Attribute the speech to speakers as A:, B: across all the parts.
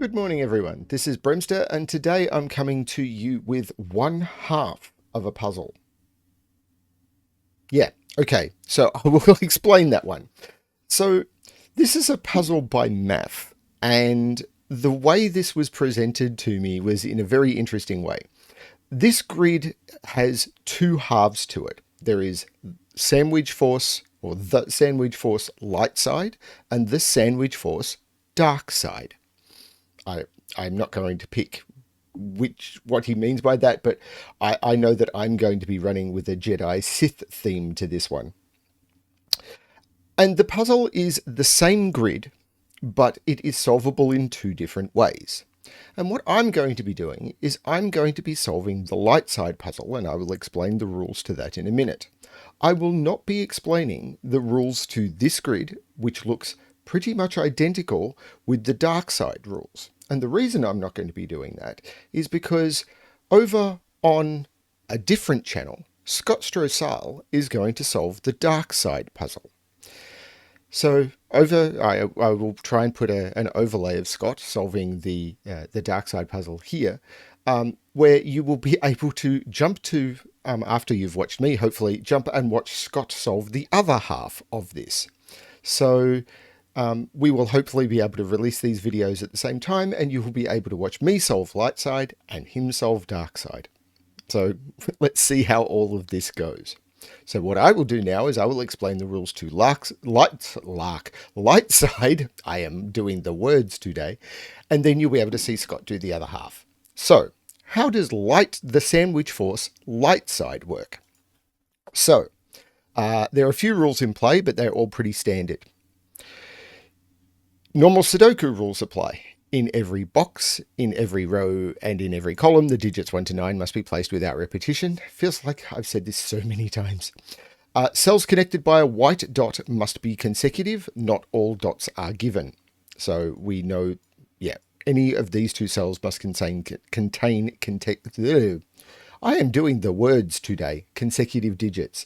A: Good morning, everyone. This is Bremster, and today I'm coming to you with one half of a puzzle. Yeah, okay, so I will explain that one. So, this is a puzzle by Maff, and the way this was presented to me was in a very interesting way. This grid has two halves to it. There is Sandwich Force, or the Sandwich Force Lightside, and the Sandwich Force Darkside. I I'm not going to pick what he means by that, but I know that I'm going to be running with a Jedi Sith theme to this one. And the puzzle is the same grid, but it is solvable in two different ways. And what I'm going to be doing is I'm going to be solving the light side puzzle, and I will explain the rules to that in a minute. I will not be explaining the rules to this grid, which looks pretty much identical with the dark side rules. And the reason I'm not going to be doing that is because over on a different channel, Scott Strosahl is going to solve the dark side puzzle. So I will try and put an overlay of Scott solving the dark side puzzle here, where you will be able to jump to, after you've watched me, hopefully jump and watch Scott solve the other half of this. So we will hopefully be able to release these videos at the same time, and you will be able to watch me solve light side and him solve dark side. So let's see how all of this goes. So what I will do now is I will explain the rules to light side. I am doing the words today. And then you'll be able to see Scott do the other half. So how does the Sandwich Force light side work? So there are a few rules in play, but they're all pretty standard. Normal Sudoku rules apply. In every box, in every row, and in every column, the digits 1 to 9 must be placed without repetition. Feels like I've said this so many times. Cells connected by a white dot must be consecutive. Not all dots are given. So we know, any of these two cells must contain I am doing the words today. Consecutive digits.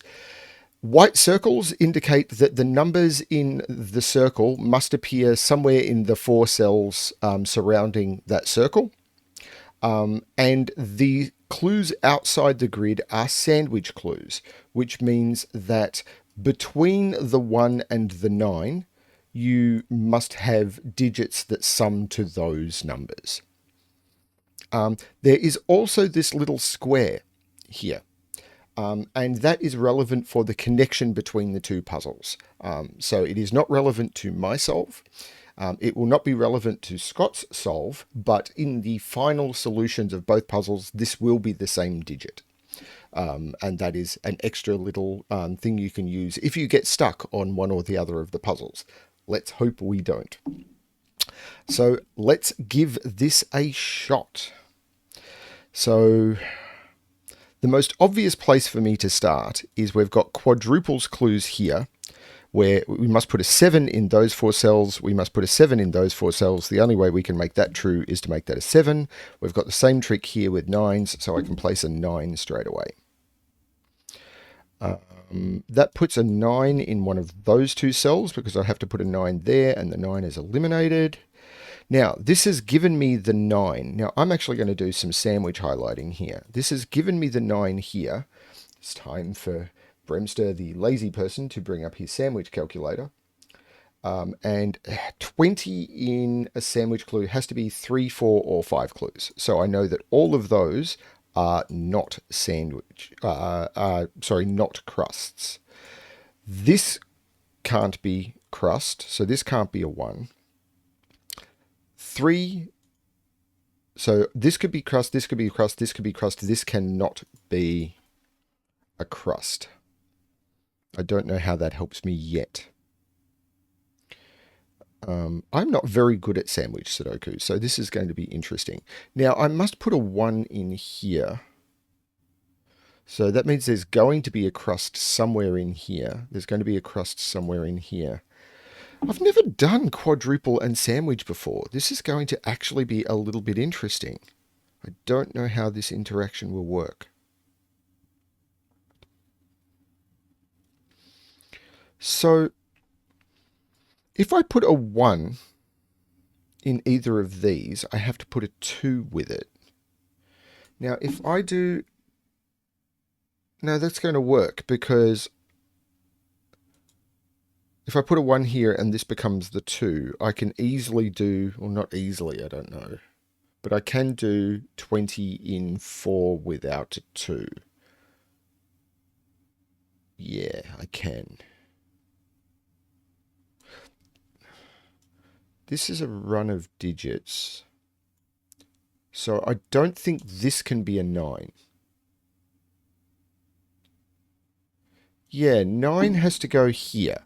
A: White circles indicate that the numbers in the circle must appear somewhere in the 4 cells surrounding that circle. And the clues outside the grid are sandwich clues, which means that between the 1 and the 9, you must have digits that sum to those numbers. There is also this little square here. And that is relevant for the connection between the two puzzles. So it is not relevant to my solve. It will not be relevant to Scott's solve, but in the final solutions of both puzzles, this will be the same digit. And that is an extra little thing you can use if you get stuck on one or the other of the puzzles. Let's hope we don't. So let's give this a shot. So the most obvious place for me to start is we've got quadruples clues here, where we must put a 7 in those 4 cells. We must put a 7 in those 4 cells. The only way we can make that true is to make that a 7. We've got the same trick here with 9s, so I can place a 9 straight away. That puts a 9 in one of those 2 cells because I have to put a 9 there, and the 9 is eliminated. Now, this has given me the 9. Now, I'm actually going to do some sandwich highlighting here. This has given me the 9 here. It's time for Bremster, the lazy person, to bring up his sandwich calculator. And 20 in a sandwich clue has to be 3, 4, or 5 clues. So I know that all of those are not not crusts. This can't be crust, so this can't be a 1. 3, so this could be crust, this could be crust, this could be crust. This cannot be a crust. I don't know how that helps me yet. I'm not very good at sandwich Sudoku, so this is going to be interesting. Now, I must put a 1 in here. So that means there's going to be a crust somewhere in here. There's going to be a crust somewhere in here. I've never done quadruple and sandwich before. This is going to actually be a little bit interesting. I don't know how this interaction will work. So if I put a 1 in either of these, I have to put a 2 with it. Now, if I do... No, that's going to work, because if I put a 1 here and this becomes the 2, I can easily do... Well, not easily, I don't know. But I can do 20 in 4 without a 2. Yeah, I can. This is a run of digits. So I don't think this can be a 9. Yeah, 9 has to go here.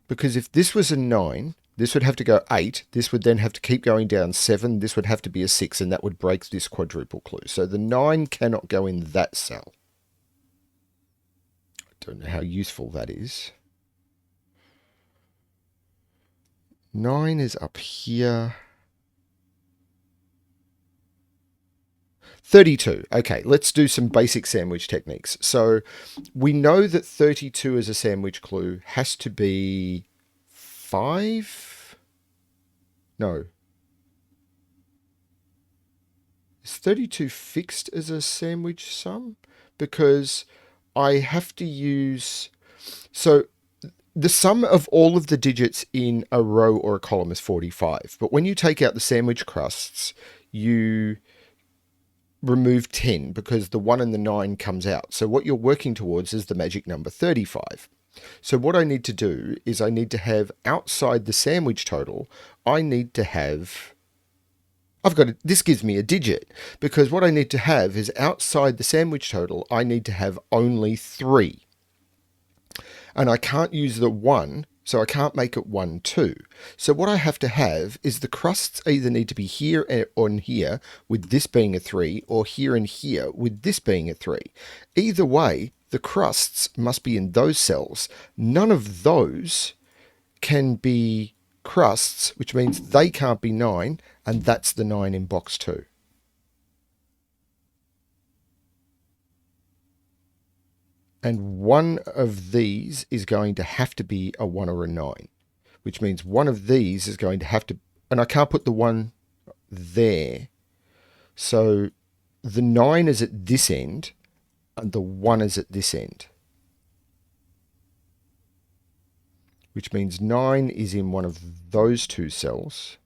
A: Because if this was a 9, this would have to go 8. This would then have to keep going down 7. This would have to be a 6, and that would break this quadruple clue. So the 9 cannot go in that cell. I don't know how useful that is. 9 is up here. 32. Okay, let's do some basic sandwich techniques. So we know that 32 as a sandwich clue has to be 5? No. Is 32 fixed as a sandwich sum? Because I have to use... So the sum of all of the digits in a row or a column is 45. But when you take out the sandwich crusts, you remove 10 because the 1 and the 9 comes out. So what you're working towards is the magic number 35. So what I need to do is I need to have outside the sandwich total, I need to have... This gives me a digit, because what I need to have is outside the sandwich total, I need to have only 3. And I can't use the 1, so I can't make it 1, 2. So what I have to have is the crusts either need to be here on here, with this being a 3, or here and here, with this being a 3. Either way, the crusts must be in those cells. None of those can be crusts, which means they can't be 9, and that's the 9 in box 2. And one of these is going to have to be a 1 or a 9, which means one of these is going to have to... And I can't put the 1 there. So the 9 is at this end, and the 1 is at this end. Which means 9 is in one of those two cells.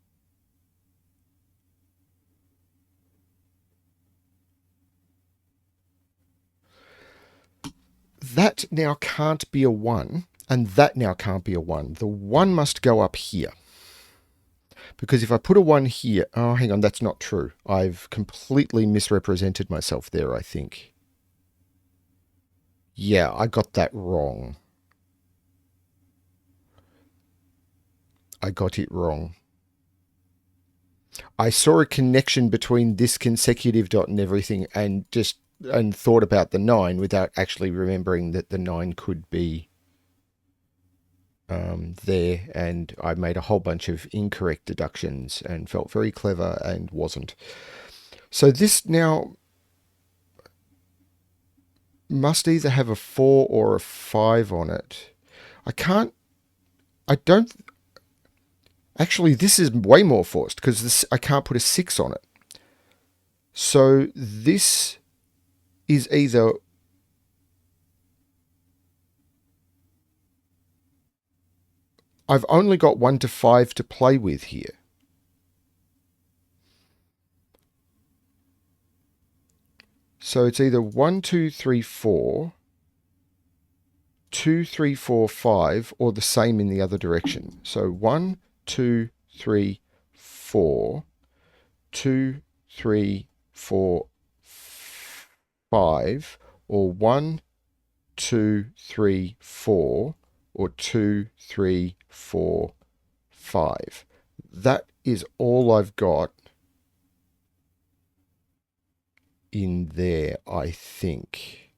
A: That now can't be a 1, and that now can't be a 1. The 1 must go up here. Because if I put a 1 here... Oh, hang on, that's not true. I've completely misrepresented myself there, I think. Yeah, I got that wrong. I got it wrong. I saw a connection between this consecutive dot and everything and thought about the 9 without actually remembering that the 9 could be there, and I made a whole bunch of incorrect deductions and felt very clever and wasn't. So this now must either have a 4 or a 5 on it. Actually, this is way more forced because I can't put a 6 on it. So this is either... I've only got 1 to 5 to play with here. So it's either 1, 2, 3, 4, 2, 3, 4, 5, or the same in the other direction. So 1, 2, 3, 4, 2, 3, 4, 5, or 1, 2, 3, 4, or 2, 3, 4, 5. That is all I've got in there, I think.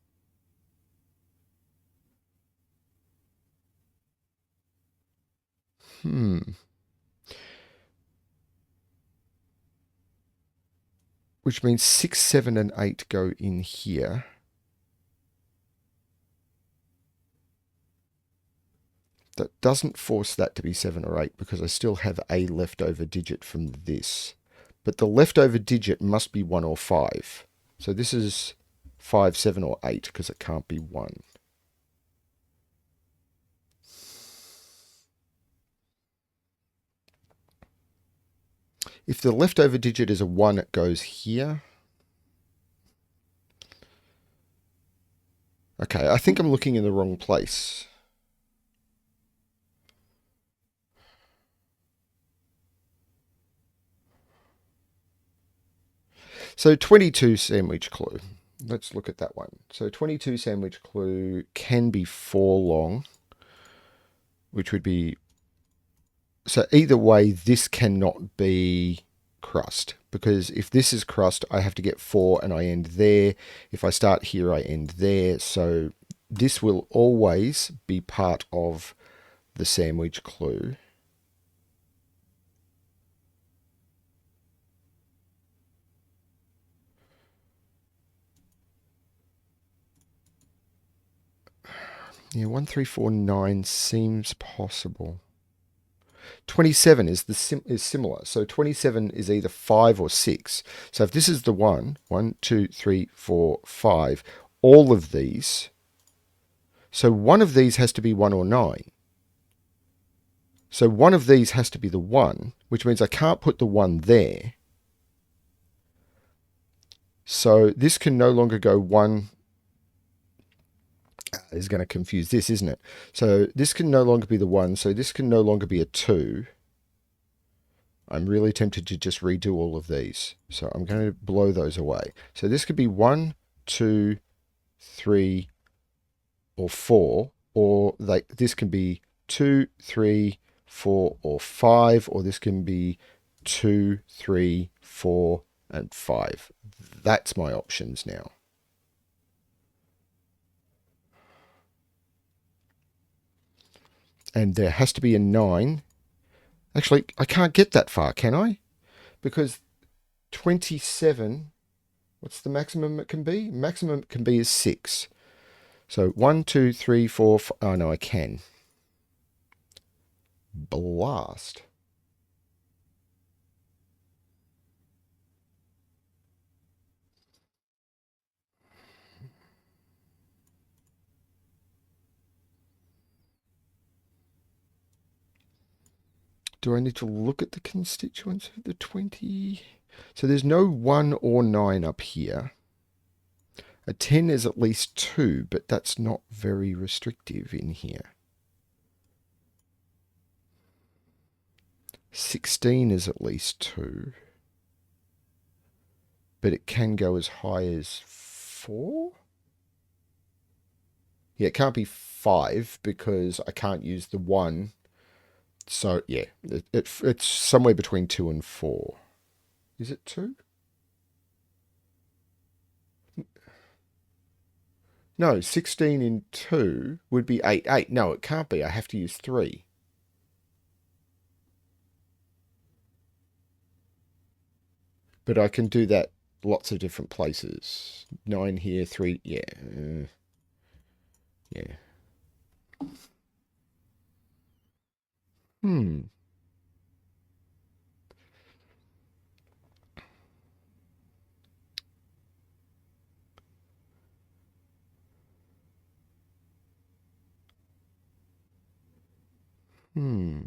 A: Which means 6, 7, and 8 go in here. That doesn't force that to be 7 or 8 because I still have a leftover digit from this. But the leftover digit must be 1 or 5. So this is 5, 7, or 8 because it can't be 1. If the leftover digit is a 1, it goes here. Okay, I think I'm looking in the wrong place. So 22 sandwich clue. Let's look at that one. So 22 sandwich clue can be 4 long, which would be... So either way, this cannot be crust, because if this is crust, I have to get 4 and I end there. If I start here, I end there. So this will always be part of the sandwich clue. Yeah, 1, 3, 4, 9 seems possible. 27 is similar. So 27 is either 5 or 6. So if this is the 1, 1, 2, 3, 4, 5, all of these. So one of these has to be 1 or 9. So one of these has to be the 1, which means I can't put the 1 there. So this can no longer go 1. Is going to confuse this, isn't it? So this can no longer be the 1. So this can no longer be a 2. I'm really tempted to just redo all of these. So I'm going to blow those away. So this could be 1, 2, 3, or 4. Or this can be 2, 3, 4, or 5. Or this can be 2, 3, 4, and 5. That's my options now. And there has to be a 9. Actually, I can't get that far, can I? Because 27, what's the maximum it can be? Maximum it can be is 6. So 1, 2, 3, 4, 5. Oh, no, I can. Blast. Do I need to look at the constituents of the 20? So there's no 1 or 9 up here. A 10 is at least 2, but that's not very restrictive in here. 16 is at least 2. But it can go as high as 4? Yeah, it can't be 5 because I can't use the 1. So, yeah, it's somewhere between 2 and 4. Is it 2? No, 16 in 2 would be 8. 8. No, it can't be. I have to use 3. But I can do that lots of different places. 9 here, 3. Yeah. Yeah. Hmm. Hmm.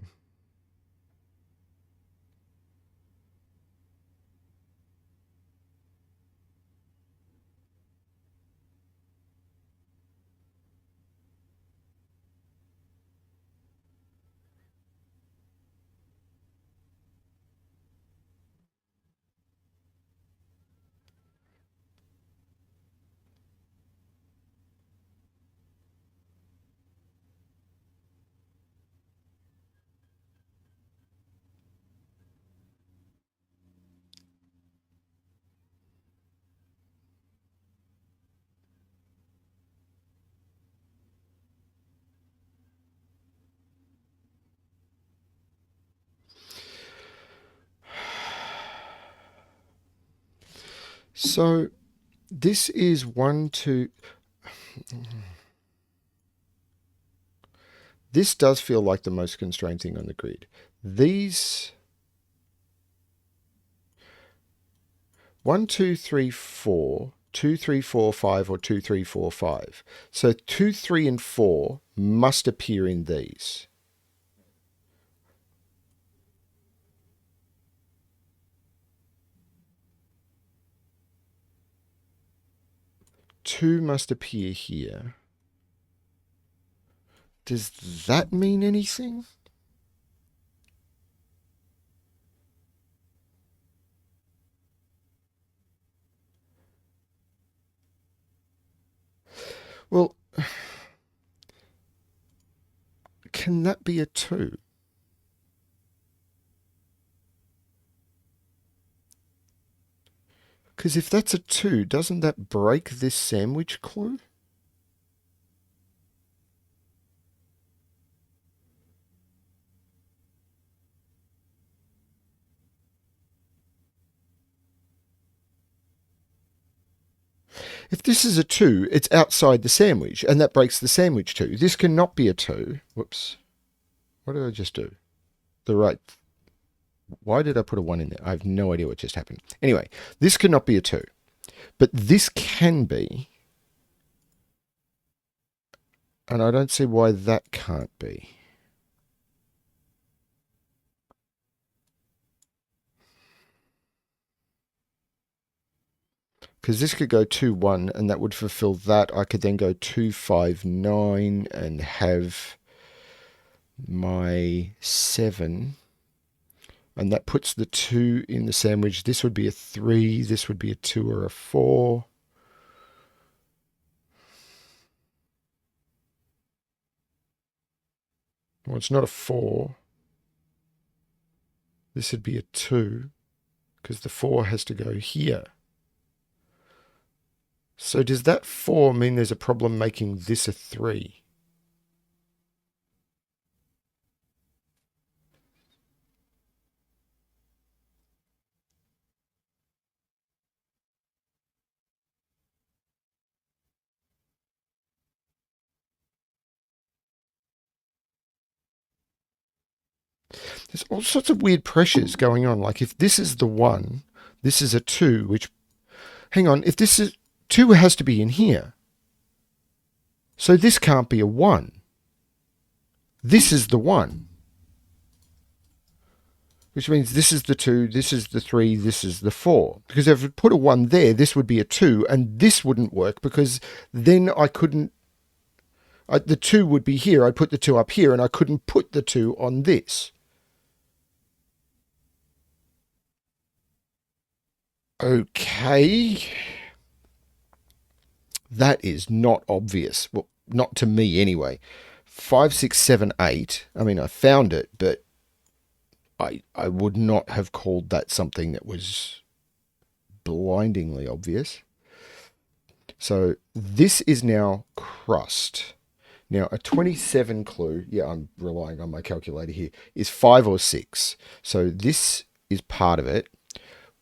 A: So this is 1, 2. This does feel like the most constrained thing on the grid. These 1, 2, 3, 4, 2, 3, 4, 5, or 2, 3, 4, 5. So 2, 3, and 4 must appear in these. Two must appear here. Does that mean anything? Well, can that be a 2? Because if that's a 2, doesn't that break this sandwich clue? If this is a 2, it's outside the sandwich, and that breaks the sandwich too. This cannot be a 2. Whoops. What did I just do? The right... Why did I put a 1 in there? I have no idea what just happened. Anyway, this cannot be a 2. But this can be. And I don't see why that can't be. Because this could go 2, 1, and that would fulfill that. I could then go 2, 5, 9, and have my 7. And that puts the 2 in the sandwich. This would be a 3. This would be a 2 or a 4. Well, it's not a 4. This would be a 2, because the 4 has to go here. So does that 4 mean there's a problem making this a 3? There's all sorts of weird pressures going on. Like if this is the 1, this is a 2, which... Hang on, if this is... 2 has to be in here. So this can't be a 1. This is the 1. Which means this is the 2, this is the 3, this is the 4. Because if I put a 1 there, this would be a 2, and this wouldn't work because then I couldn't... the 2 would be here, I'd put the 2 up here, and I couldn't put the 2 on this. Okay. That is not obvious. Well, not to me anyway. 5, 6, 7, 8. I mean, I found it, but I would not have called that something that was blindingly obvious. So this is now crust. Now, a 27 clue, yeah, I'm relying on my calculator here, is 5 or 6. So this is part of it.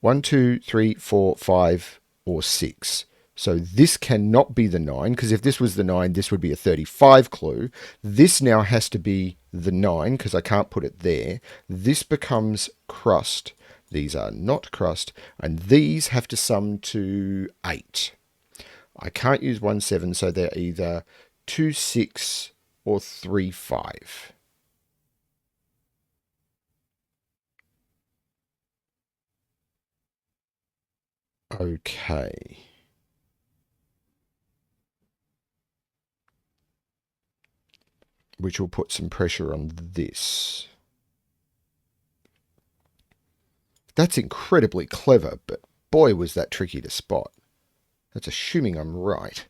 A: 1, 2, 3, 4, 5, or 6. So this cannot be the 9, because if this was the 9, this would be a 35 clue. This now has to be the 9, because I can't put it there. This becomes crust. These are not crust, and these have to sum to 8. I can't use 1, 7, so they're either 2, 6, or 3, 5. Okay. Which will put some pressure on this. That's incredibly clever, but boy was that tricky to spot. That's assuming I'm right.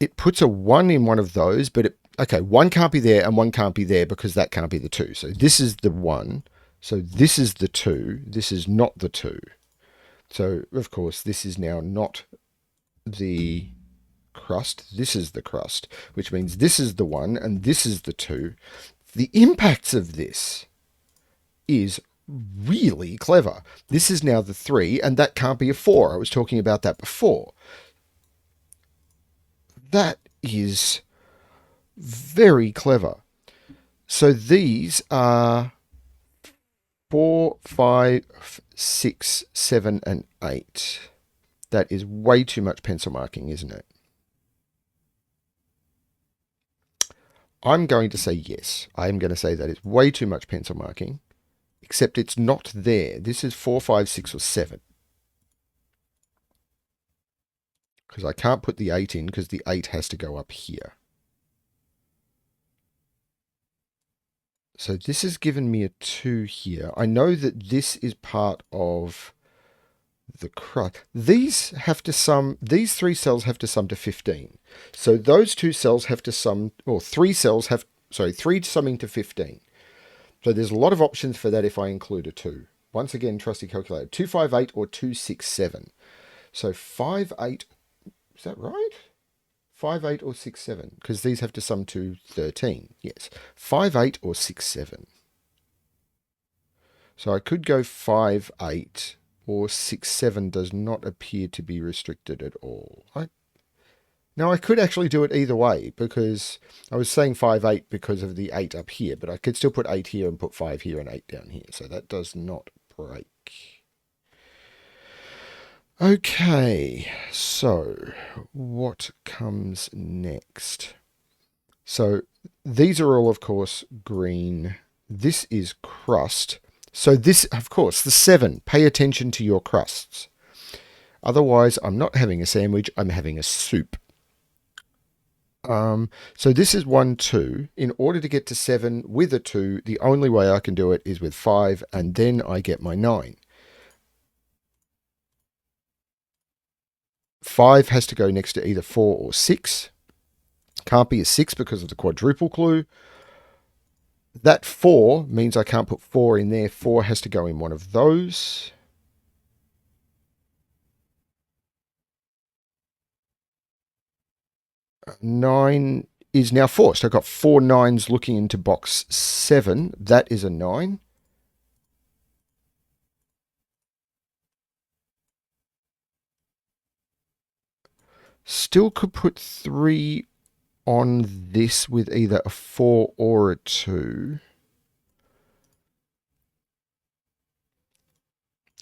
A: It puts a 1 in one of those, but okay, 1 can't be there and 1 can't be there because that can't be the 2. So this is the 1. So this is the 2. This is not the 2. So, of course, this is now not the crust. This is the crust, which means this is the 1 and this is the 2. The impacts of this is really clever. This is now the 3, and that can't be a 4. I was talking about that before. That is Very clever. So these are 4, 5, 6, 7, and 8. That is way too much pencil marking, isn't it? I'm going to say yes. I'm going to say that is way too much pencil marking, except it's not there. This is 4, 5, 6, or 7. Because I can't put the 8 in because the 8 has to go up here. So this has given me a 2 here. I know that this is part of the crust. These have to sum, these 3 cells have to sum to 15. So those 2 cells have to sum, or 3 cells have, sorry, 3 summing to 15. So there's a lot of options for that if I include a 2. Once again, trusty calculator. 258 or 267. So 58, is that right? 58 or 67, because these have to sum to 13. Yes, 58 or 67. So I could go 58 or 67 does not appear to be restricted at all. Now I could actually do it either way, because I was saying 58 because of the 8 up here, but I could still put 8 here and put 5 here and 8 down here. So that does not break. Okay, so what comes next? So these are all, of course, green. This is crust. So this, of course, the 7. Pay attention to your crusts. Otherwise, I'm not having a sandwich, I'm having a soup. So this is 1, 2. In order to get to 7 with a 2, the only way I can do it is with 5, and then I get my 9. 5 has to go next to either 4 or 6. Can't be a 6 because of the quadruple clue. That 4 means I can't put 4 in there. 4 has to go in one of those. Nine is now forced. I've got 4 9s looking into box 7. That is a 9. Still could put 3 on this with either a 4 or a 2.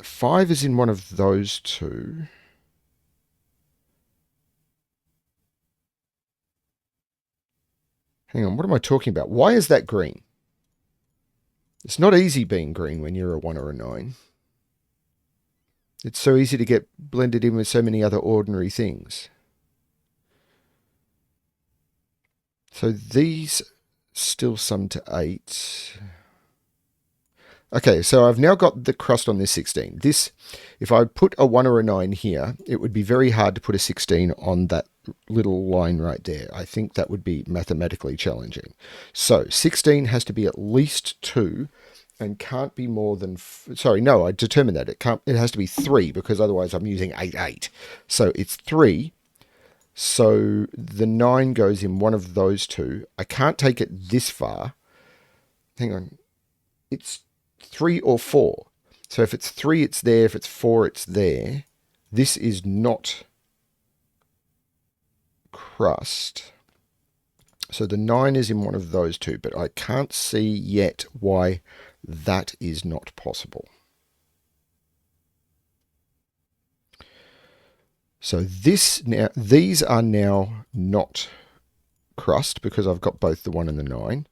A: 5 is in one of those 2. Hang on, what am I talking about? Why is that green? It's not easy being green when you're a 1 or a 9. It's so easy to get blended in with so many other ordinary things. So these still sum to 8. Okay, so I've now got the crust on this 16. This, if I put a 1 or a 9 here, it would be very hard to put a 16 on that little line right there. I think that would be mathematically challenging. So 16 has to be at least 2 and can't be more than, sorry, no, I determined that. It has to be 3 because otherwise I'm using 8, 8. So it's 3. So the 9 goes in one of those 2. I can't take it this far. Hang on. It's 3 or 4. So if it's 3, it's there. If it's 4, it's there. This is not crust. So the 9 is in one of those 2, but I can't see yet why that is not possible. So these are now not crust because I've got both the 1 and the 9.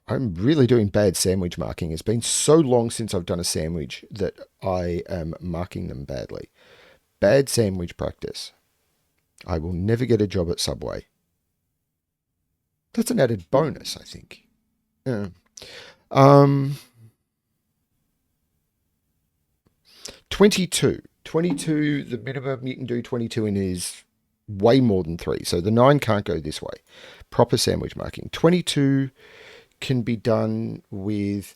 A: I'm really doing bad sandwich marking. It's been so long since I've done a sandwich that I am marking them badly. Bad sandwich practice. I will never get a job at Subway. That's an added bonus, I think. Yeah. 22. 22, the minimum you can do 22 in is way more than 3. So the 9 can't go this way. Proper sandwich marking. 22 can be done with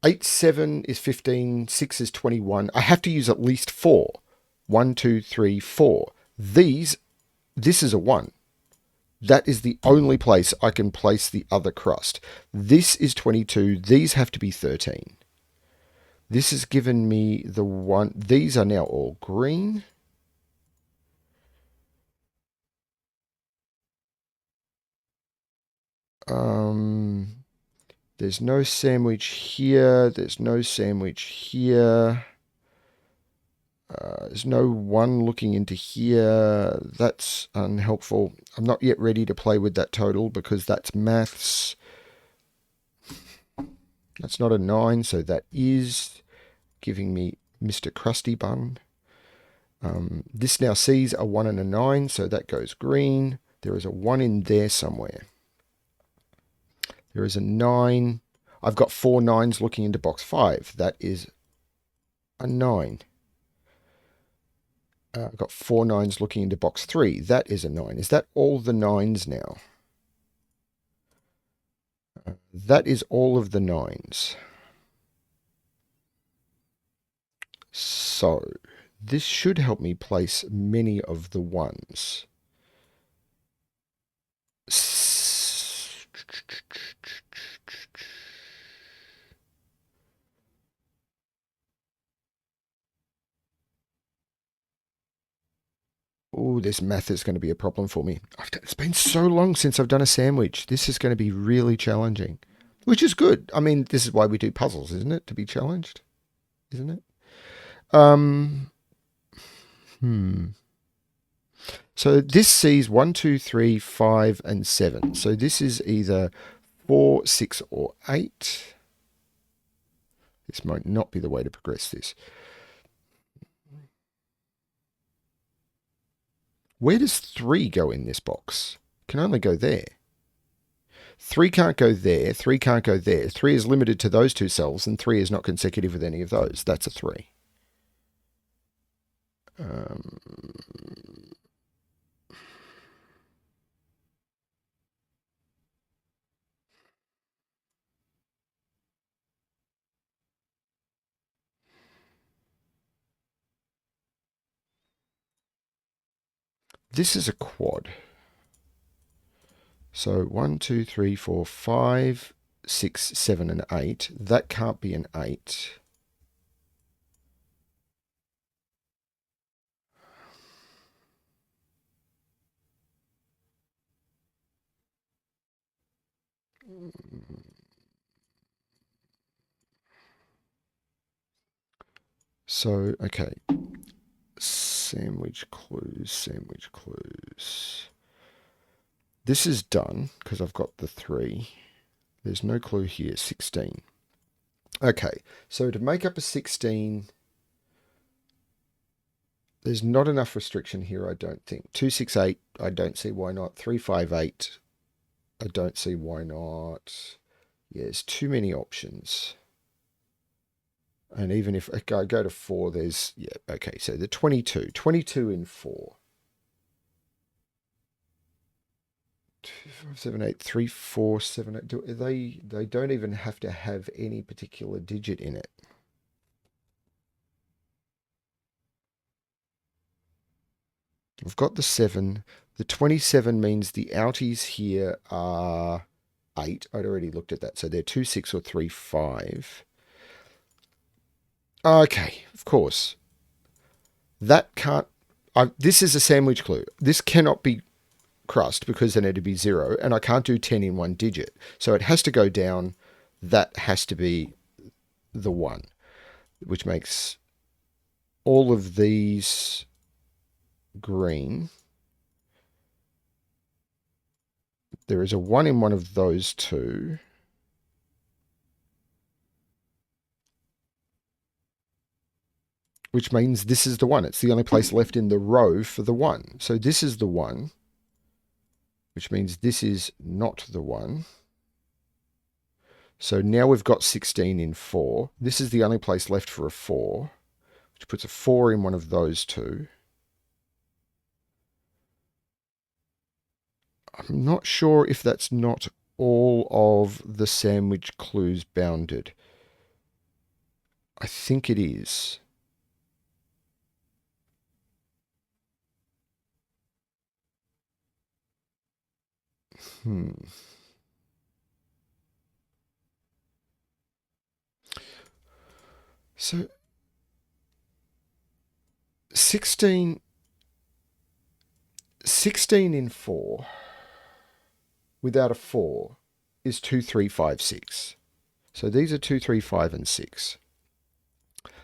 A: 8, 7 is 15, 6 is 21. I have to use at least 4. 1, 2, 3, 4. This is a 1. That is the only place I can place the other crust. This is 22. These have to be 13. This has given me the 1. These are now all green. There's no sandwich here. There's no sandwich here. There's no one looking into here. That's unhelpful. I'm not yet ready to play with that total because that's maths. That's not a 9, so that is giving me Mr. Krusty Bun. This now sees a 1 and a 9, so that goes green. There is a 1 in there somewhere. There is a 9. I've got 4 9s looking into box 5. That is a 9. I've got 4 9s looking into box 3. That is a 9. Is that all the 9s now? That is all of the 9s. So, this should help me place many of the 1s. Oh, this math is going to be a problem for me. It's been so long since I've done a sandwich. This is going to be really challenging, which is good. I mean, this is why we do puzzles, isn't it? To be challenged, isn't it? So this sees 1, 2, 3, 5, and 7. So this is either 4, 6, or 8. This might not be the way to progress this. Where does 3 go in this box? It can only go there. 3 can't go there. 3 can't go there. 3 is limited to those two cells, and 3 is not consecutive with any of those. That's a 3. This is a quad. So 1, 2, 3, 4, 5, 6, 7, and 8. That can't be an 8. So, okay. Sandwich clues, sandwich clues. This is done because I've got the 3. There's no clue here, 16. Okay, so to make up a 16, there's not enough restriction here, I don't think. 268, I don't see why not. 358, I don't see why not. Yeah, there's too many options. And even if I go to 4, there's, yeah, okay, so the 22. 22 in 4. 2, 5, 7, 8, 3, 4, 7, 8. They don't even have to have any particular digit in it. We've got the 7. The 27 means the outies here are 8. I'd already looked at that. So they're 2, 6, or 3, 5. Okay, of course. That can't... this is a sandwich clue. This cannot be crust because then it'd be 0. And I can't do 10 in one digit. So it has to go down. That has to be the 1. Which makes all of these green. There is a 1 in one of those two. Which means this is the 1. It's the only place left in the row for the 1. So this is the 1. Which means this is not the 1. So now we've got 16 in 4. This is the only place left for a 4. Which puts a 4 in one of those two. I'm not sure if that's not all of the sandwich clues bounded. I think it is. So 16 in 4 without a 4 is 2, 3, 5, 6. So these are 2, 3, 5, and 6.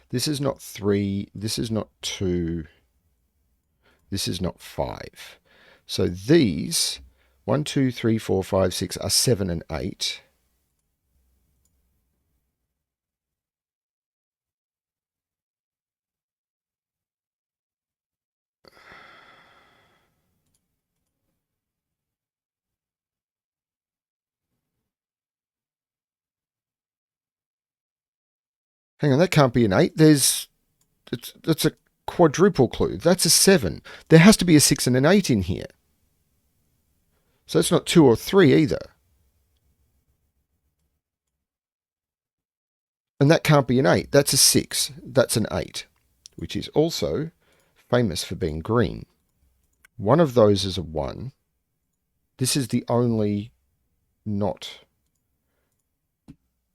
A: This is not 3. This is not 2. This is not 5. So these 1, 2, 3, 4, 5, 6 are 7 and 8. Hang on, that can't be an 8. That's a quadruple clue. That's a 7. There has to be a 6 and an 8 in here. So it's not 2 or 3 either. And that can't be an 8. That's a 6. That's an 8, which is also famous for being green. One of those is a 1. This is the only not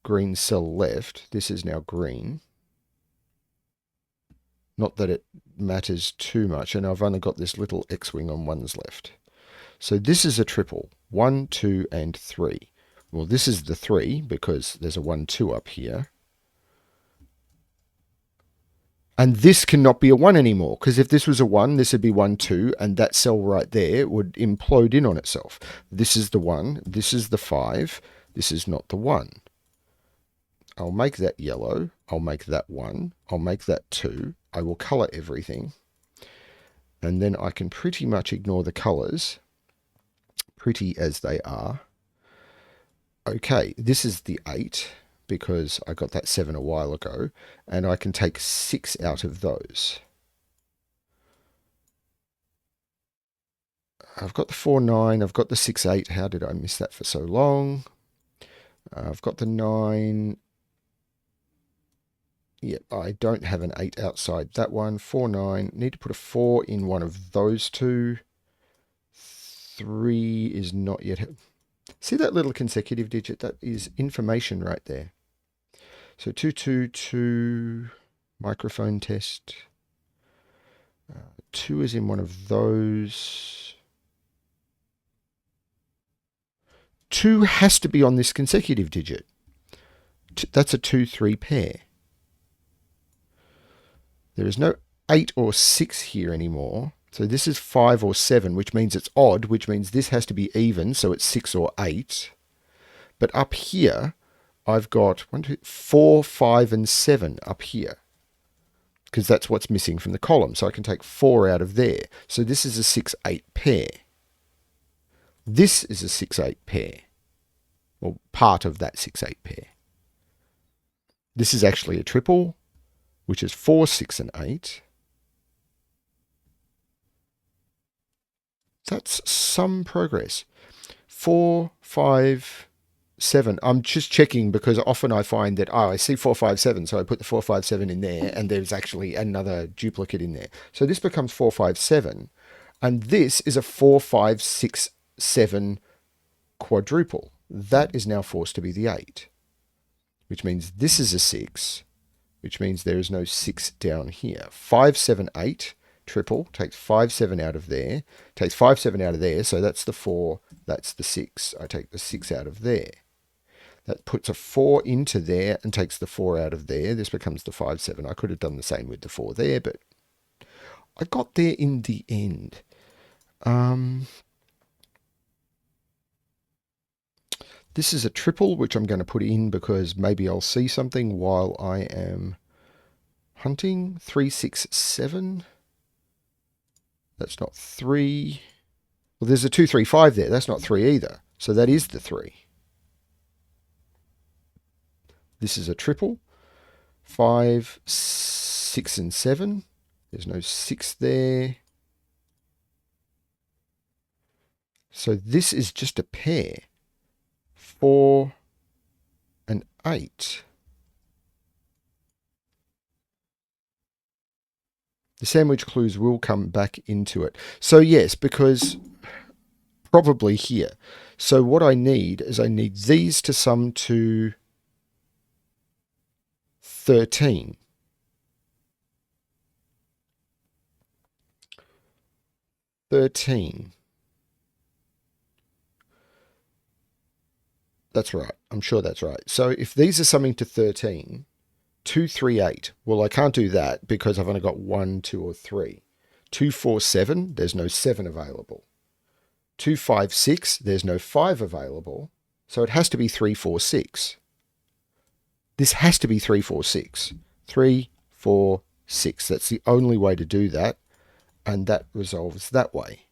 A: green cell left. This is now green. Not that it matters too much, and I've only got this little X-wing on 1s left. So this is a triple. 1, 2, and 3. Well, this is the 3 because there's a 1, 2 up here. And this cannot be a 1 anymore, because if this was a 1, this would be 1, 2, and that cell right there would implode in on itself. This is the 1, this is the 5, this is not the 1. I'll make that yellow, I'll make that 1, I'll make that 2, I will colour everything, and then I can pretty much ignore the colours, pretty as they are. Okay, this is the 8, because I got that 7 a while ago, and I can take 6 out of those. I've got the 4, 9, I've got the 6, 8. How did I miss that for so long? I've got the 9. Yep, I don't have an 8 outside that one. 4, 9. Need to put a 4 in one of those two. 3 is not yet. See that little consecutive digit? That is information right there. So 2, 2, 2. Microphone test. 2 is in one of those. 2 has to be on this consecutive digit. That's a 2, 3 pair. There is no 8 or 6 here anymore. So this is 5 or 7, which means it's odd, which means this has to be even, so it's 6 or 8. But up here, I've got 1, 2, 4, 5, and 7 up here, because that's what's missing from the column. So I can take 4 out of there. So this is a 6, 8 pair. This is a 6, 8 pair. Well, part of that 6, 8 pair. This is actually a triple, which is 4, 6, and 8. That's some progress. 4, 5, 7. I'm just checking because often I find that, I see 4, 5, 7, so I put the 4, 5, 7 in there, and there's actually another duplicate in there. So this becomes 4, 5, 7, and this is a 4, 5, 6, 7 quadruple. That is now forced to be the 8, which means this is a 6, which means there is no 6 down here. 5, 7, 8, triple, takes 5, 7 out of there, takes 5, 7 out of there, so that's the 4, that's the 6. I take the 6 out of there. That puts a 4 into there and takes the 4 out of there. This becomes the 5, 7. I could have done the same with the 4 there, but I got there in the end. This is a triple, which I'm going to put in because maybe I'll see something while I am hunting. 3, 6, 7. That's not 3. Well, there's a 2, 3, 5 there. That's not 3 either. So that is the 3. This is a triple. 5, 6, and 7. There's no 6 there. So this is just a pair. 4 and 8. The sandwich clues will come back into it. So yes, because probably here. So what I need is I need these to sum to 13. That's right. I'm sure that's right. So if these are summing to 13, 2, 3, 8. Well, I can't do that because I've only got 1, 2, or 3. 2, 4, 7. There's no 7 available. 2, 5, 6. There's no 5 available. So it has to be 3, 4, 6. This has to be 3, 4, 6. 3, 4, 6. That's the only way to do that. And that resolves that way.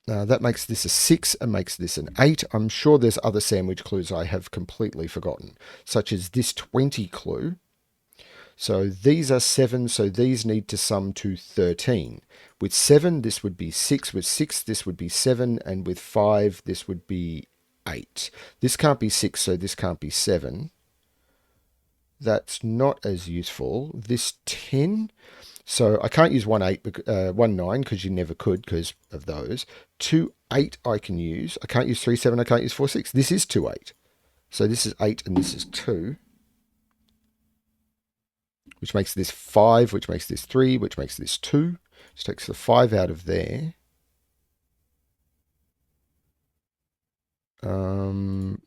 A: That makes this a 6 and makes this an 8. I'm sure there's other sandwich clues I have completely forgotten, such as this 20 clue. So these are 7, so these need to sum to 13. With 7, this would be 6. With 6, this would be 7. And with 5, this would be 8. This can't be 6, so this can't be 7. That's not as useful. This 10, so I can't use 1, 8, 1, 9, because you never could because of those. 2, 8 I can use. I can't use 3, 7, I can't use 4, 6. This is 2, 8. So this is 8 and this is 2. Which makes this 5, which makes this 3, which makes this 2. Just takes the 5 out of there.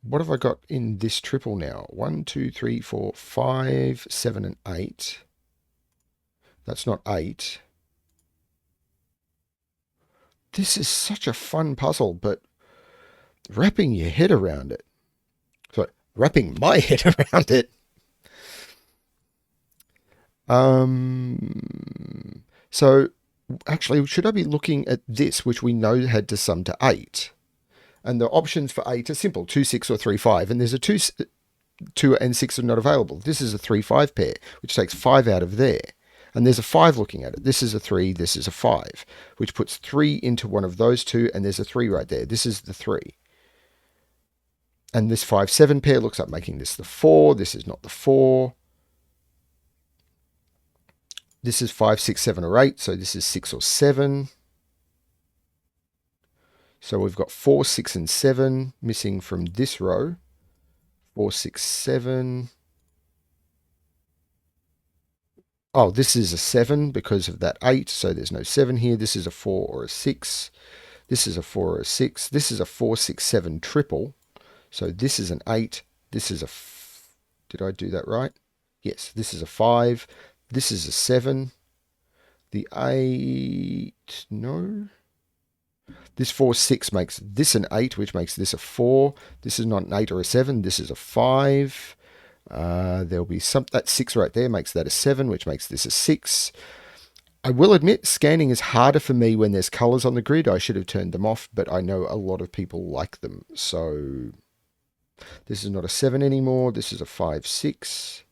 A: What have I got in this triple now? 1, 2, 3, 4, 5, 7, and 8. That's not 8. This is such a fun puzzle, but wrapping your head around it. So wrapping my head around it. So actually, should I be looking at this, which we know had to sum to 8? And the options for 8 are simple, 2, 6, or 3, 5. And there's a 2 and 6 are not available. This is a 3, 5 pair, which takes 5 out of there. And there's a 5 looking at it. This is a 3, this is a 5, which puts 3 into one of those two, and there's a 3 right there. This is the 3. And this 5, 7 pair looks like making this the 4. This is not the 4. This is 5, 6, 7, or 8, so this is 6 or 7. So we've got 4, 6, and 7 missing from this row. 4, 6, 7. Oh, this is a 7 because of that 8, so there's no 7 here. This is a 4 or a 6. This is a 4 or a 6. This is a 4, 6, 7 triple. So this is an 8. This is a... Did I do that right? Yes, this is a 5. This is a 7. The 8... No... This 4, 6 makes this an 8, which makes this a 4. This is not an 8 or a 7. This is a 5. There'll be that 6 right there makes that a 7, which makes this a 6. I will admit, scanning is harder for me when there's colours on the grid. I should have turned them off, but I know a lot of people like them. So this is not a 7 anymore. This is a 5, 6.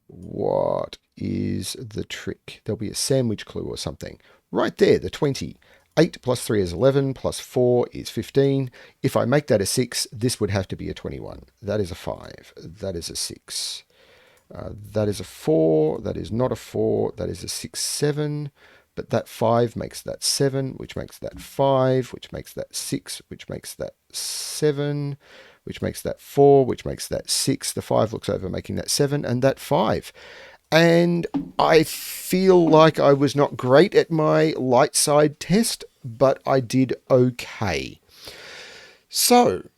A: What is the trick? There'll be a sandwich clue or something. Right there, the 20. 8 plus 3 is 11, plus 4 is 15. If I make that a 6, this would have to be a 21. That is a 5. That is a 6. That is a 4. That is not a 4. That is a 6, 7. But that 5 makes that 7, which makes that 5, which makes that 6, which makes that 7, which makes that 4, which makes that 6. The 5 looks over making that 7, and that 5. And I feel like I was not great at my Lightside test, but I did okay. So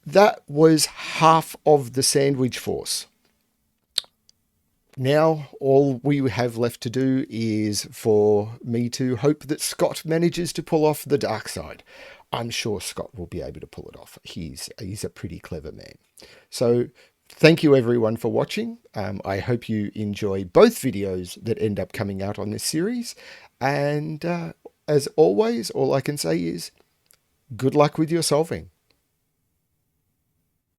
A: that was half of the sandwich force. Now, all we have left to do is for me to hope that Scott manages to pull off the Darkside. I'm sure Scott will be able to pull it off. He's a pretty clever man. So thank you everyone for watching. I hope you enjoy both videos that end up coming out on this series. And as always, all I can say is good luck with your solving.